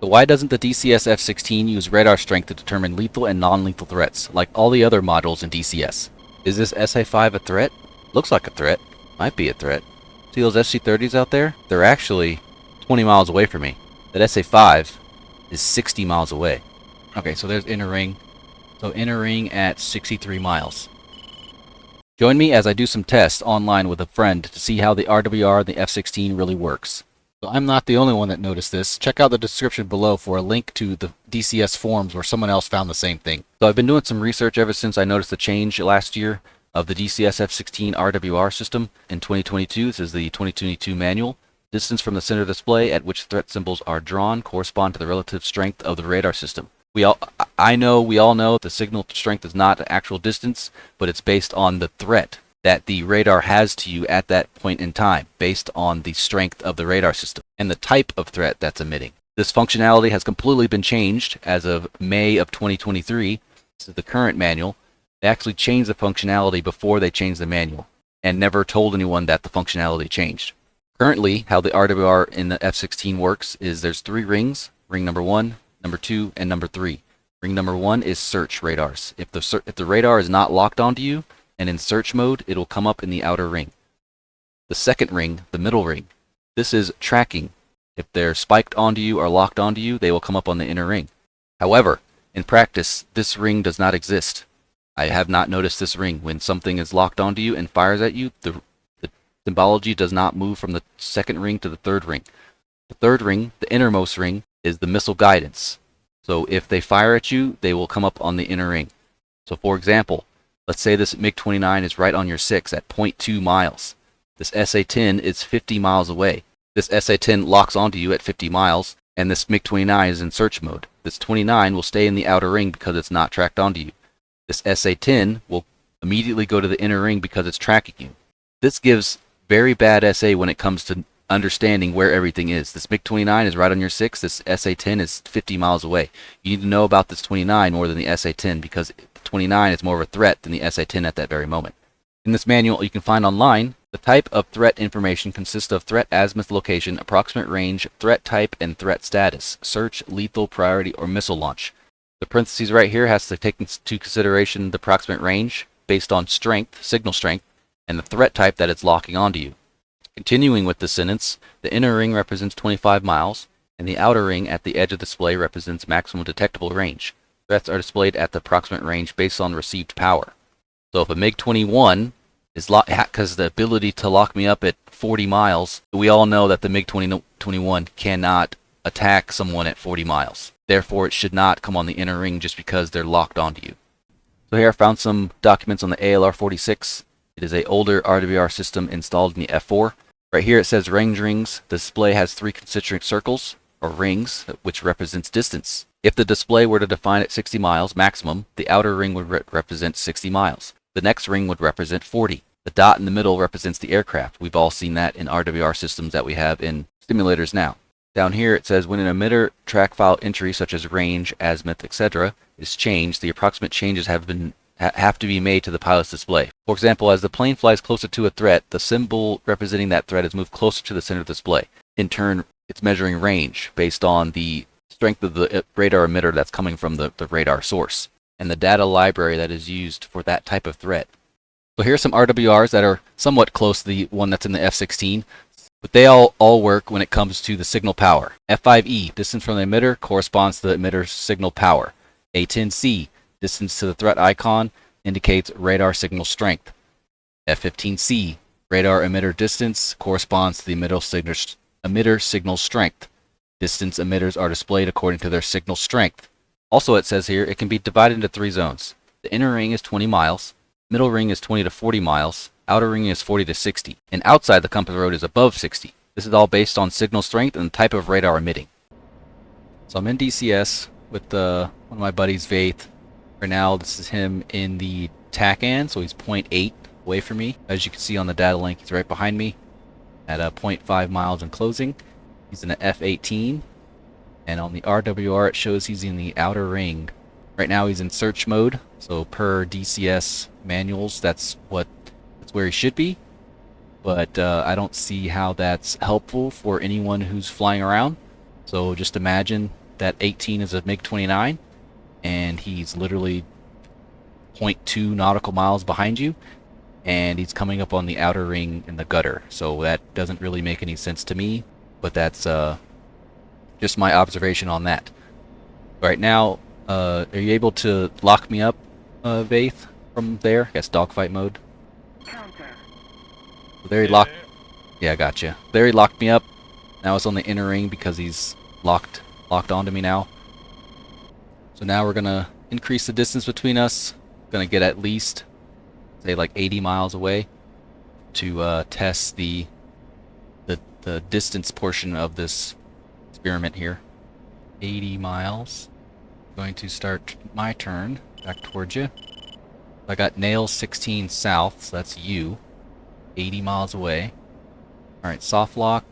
So why doesn't the DCS F-16 use radar strength to determine lethal and non-lethal threats, like all the other modules in DCS? Is this SA-5 a threat? Looks like a threat. Might be a threat. See those SC-30s out there? They're actually 20 miles away from me. That SA-5 is 60 miles away. Okay, so there's inner ring. So inner ring at 63 miles. Join me as I do some tests online with a friend to see how the RWR and the F-16 really works. So I'm not the only one that noticed this. Check out the description below for a link to the DCS forums where someone else found the same thing. So I've been doing some research ever since I noticed the change last year of the DCS F-16 RWR system in 2022. This is the 2022 manual. Distance from the center display at which threat symbols are drawn correspond to the relative strength of the radar system. We all know the signal strength is not actual distance, but it's based on the threat that the radar has to you at that point in time, based on the strength of the radar system and the type of threat that's emitting. This functionality has completely been changed as of May of 2023. This is the current manual. They actually changed the functionality before they changed the manual and never told anyone that the functionality changed. Currently, how the RWR in the F-16 works is there's 3 rings, ring number 1, number 2, and number 3. Ring number 1 is search radars. If the radar is not locked onto you and in search mode, it'll come up in the outer ring. The second ring, the middle ring, this is tracking. If they're spiked onto you or locked onto you, they will come up on the inner ring. However, in practice, this ring does not exist. I have not noticed this ring. When something is locked onto you and fires at you, the symbology does not move from the second ring to the third ring. The third ring, the innermost ring, is the missile guidance. So if they fire at you, they will come up on the inner ring. So for example, let's say this MiG-29 is right on your 6 at 0.2 miles. This SA-10 is 50 miles away. This SA-10 locks onto you at 50 miles, and this MiG-29 is in search mode. This 29 will stay in the outer ring because it's not tracked onto you. This SA-10 will immediately go to the inner ring because it's tracking you. This gives very bad SA when it comes to understanding where everything is. This MiG-29 is right on your 6. This SA-10 is 50 miles away. You need to know about this 29 more than the SA-10 because the 29 is more of a threat than the SA-10 at that very moment. In this manual you can find online, the type of threat information consists of threat azimuth location, approximate range, threat type, and threat status, search, lethal, priority, or missile launch. The parentheses right here has to take into consideration the approximate range based on strength, signal strength, and the threat type that it's locking onto you. Continuing with this sentence, the inner ring represents 25 miles, and the outer ring at the edge of the display represents maximum detectable range. Threats are displayed at the approximate range based on received power. So if a MiG-21 has the ability to lock me up at 40 miles, we all know that the MiG-21 cannot attack someone at 40 miles. Therefore, it should not come on the inner ring just because they're locked onto you. So here I found some documents on the ALR-46. It is an older RWR system installed in the F4. Right here it says range rings. The display has 3 concentric circles, or rings, which represents distance. If the display were to define at 60 miles maximum, the outer ring would represent 60 miles. The next ring would represent 40. The dot in the middle represents the aircraft. We've all seen that in RWR systems that we have in simulators now. Down here it says when an emitter track file entry such as range, azimuth, etc. is changed, the approximate changes have to be made to the pilot's display. For example, as the plane flies closer to a threat, the symbol representing that threat is moved closer to the center of the display. In turn, it's measuring range based on the strength of the radar emitter that's coming from the radar source and the data library that is used for that type of threat. So here's some RWRs that are somewhat close to the one that's in the F-16, but they all work when it comes to the signal power. F5E, distance from the emitter, corresponds to the emitter's signal power. A10C, distance to the threat icon, indicates radar signal strength. F-15C, radar emitter distance, corresponds to the emitter signal strength. Distance emitters are displayed according to their signal strength. Also it says here, it can be divided into 3 zones. The inner ring is 20 miles, middle ring is 20 to 40 miles, outer ring is 40 to 60, and outside the compass road is above 60. This is all based on signal strength and the type of radar emitting. So I'm in DCS with one of my buddies, Vaith. Right now, this is him in the TACAN, so he's 0.8 away from me. As you can see on the data link, he's right behind me at 0.5 miles in closing. He's in an F-18, and on the RWR it shows he's in the outer ring. Right now he's in search mode, so per DCS manuals, that's where he should be. But I don't see how that's helpful for anyone who's flying around. So just imagine that 18 is a MiG-29, and he's literally 0.2 nautical miles behind you, and he's coming up on the outer ring in the gutter. So that doesn't really make any sense to me, but that's just my observation on that. Right now, are you able to lock me up, Vaith, from there? I guess dogfight mode. There he locked. Yeah, gotcha. There he locked me up. Now it's on the inner ring because he's locked onto me now. So now we're gonna increase the distance between us. Gonna get at least, say, like 80 miles away to test the distance portion of this experiment here. 80 miles. Going to start my turn back towards you. I got nail 16 south, so that's you. 80 miles away. Alright, soft lock.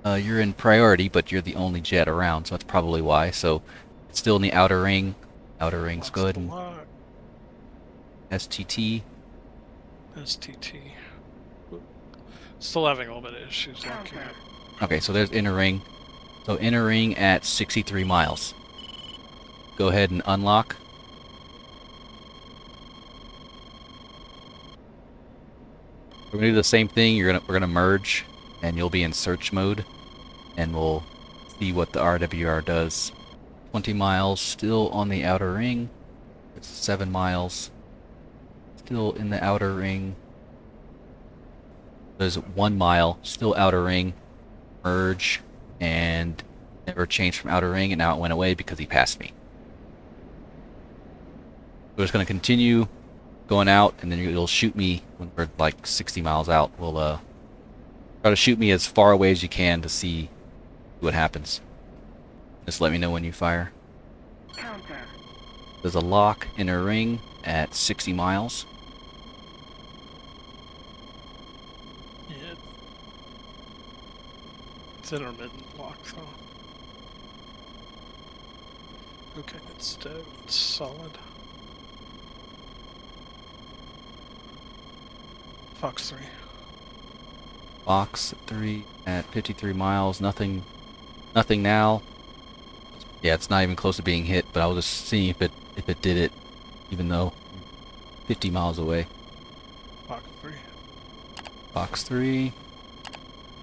You're in priority, but you're the only jet around, so that's probably why. So it's still in the outer ring. Outer ring's good. And STT. STT. Still having a little bit of issues locking up. Okay, so there's inner ring. So inner ring at 63 miles. Go ahead and unlock. We're gonna do the same thing. We're gonna merge, and you'll be in search mode, and we'll see what the RWR does. 20 miles, still on the outer ring. It's 7 miles, still in the outer ring. There's 1 mile, still outer ring. Merge, and never changed from outer ring, and now it went away because he passed me. We're just gonna continue going out, and then you'll shoot me when we're like 60 miles out. We'll try to shoot me as far away as you can to see what happens. Just let me know when you fire. There's a lock inner ring at 60 miles. Yeah. It's intermittent lock, though. Okay, it's dead. It's solid. Fox 3. Fox 3 at 53 miles. Nothing now. Yeah, it's not even close to being hit, but I was just seeing if it did it, even though 50 miles away. Fox 3. Fox 3.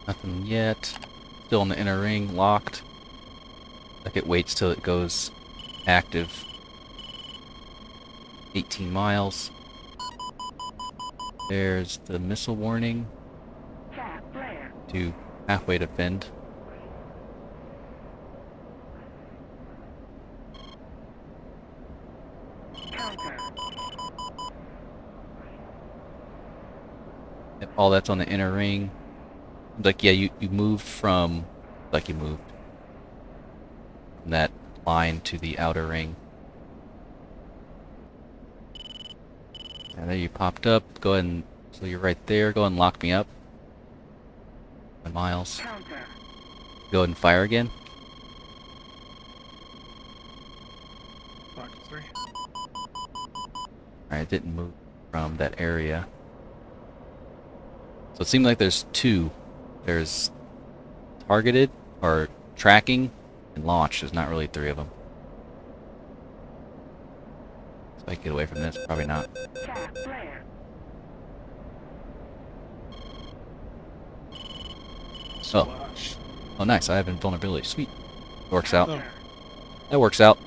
Nothing yet. Still in the inner ring, locked. Like it waits till it goes active. 18 miles. There's the missile warning. To halfway defend. Yep, all that's on the inner ring. Like, yeah, you moved from, like you moved from that line to the outer ring. And there you popped up. Go ahead and, so you're right there. Go ahead and lock me up. 1 miles. Go ahead and fire again. Fox 3. Alright, it didn't move from that area. So it seems like there's two. There's targeted, or tracking, and launch. There's not really 3 of them. So I can get away from this? Probably not. Splash. Oh, nice. I have invulnerability. Sweet. Works out. Oh. That works out.